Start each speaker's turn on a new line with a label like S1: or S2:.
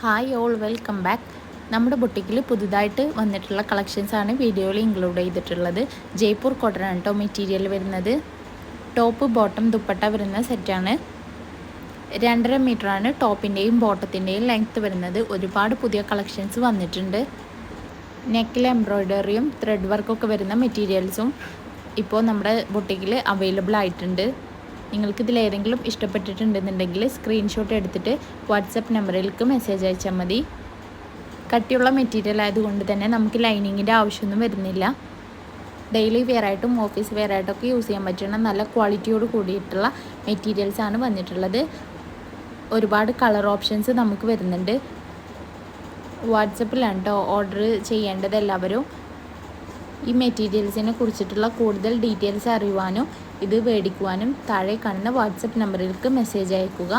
S1: Hi all welcome back. നമ്മുടെ ബൊട്ടിക്കിൽ പുതുതായിട്ട് വന്നിട്ടുള്ള കളക്ഷൻസാണ് വീഡിയോയിൽ ഇൻക്ലൂഡ് ചെയ്തിട്ടുള്ളത്. ജയ്പൂർ കോട്ടൺ ആണ് കേട്ടോ മെറ്റീരിയൽ വരുന്നത്. ടോപ്പ് ബോട്ടം ദുപ്പട്ട വരുന്ന സെറ്റാണ്. 2.5 മീറ്ററാണ് ടോപ്പിൻ്റെയും ബോട്ടത്തിൻ്റെയും ലെങ്ത്ത് വരുന്നത്. ഒരുപാട് പുതിയ കളക്ഷൻസ് വന്നിട്ടുണ്ട്. നെക്കിൽ എംബ്രോയ്ഡറിയും ത്രെഡ് വർക്കൊക്കെ വരുന്ന മെറ്റീരിയൽസും ഇപ്പോൾ നമ്മുടെ ബൊട്ടിക്കിൽ അവൈലബിൾ ആയിട്ടുണ്ട്. നിങ്ങൾക്കിതിൽ ഏതെങ്കിലും ഇഷ്ടപ്പെട്ടിട്ടുണ്ടെന്നുണ്ടെങ്കിൽ സ്ക്രീൻഷോട്ട് എടുത്തിട്ട് വാട്സപ്പ് നമ്പറിലേക്ക് മെസ്സേജ് അയച്ചാൽ മതി. കട്ടിയുള്ള മെറ്റീരിയൽ ആയതുകൊണ്ട് തന്നെ നമുക്ക് ലൈനിങ്ങിൻ്റെ ആവശ്യമൊന്നും വരുന്നില്ല. ഡെയിലി വെയർ ആയിട്ടും ഓഫീസ് വെയർ ആയിട്ടൊക്കെ യൂസ് ചെയ്യാൻ പറ്റുന്ന നല്ല ക്വാളിറ്റിയോട് കൂടിയിട്ടുള്ള മെറ്റീരിയൽസാണ് വന്നിട്ടുള്ളത്. ഒരുപാട് കളർ ഓപ്ഷൻസ് നമുക്ക് വരുന്നുണ്ട്. വാട്സപ്പിലാണ് കേട്ടോ ഓർഡർ ചെയ്യേണ്ടത് എല്ലാവരും. ഈ മെറ്റീരിയൽസിനെ കുറിച്ചിട്ടുള്ള കൂടുതൽ ഡീറ്റെയിൽസ് അറിയുവാനും ഇത് മേടിക്കുവാനും താഴെ കാണുന്ന വാട്സപ്പ് നമ്പറിലേക്ക് മെസ്സേജ് അയയ്ക്കുക.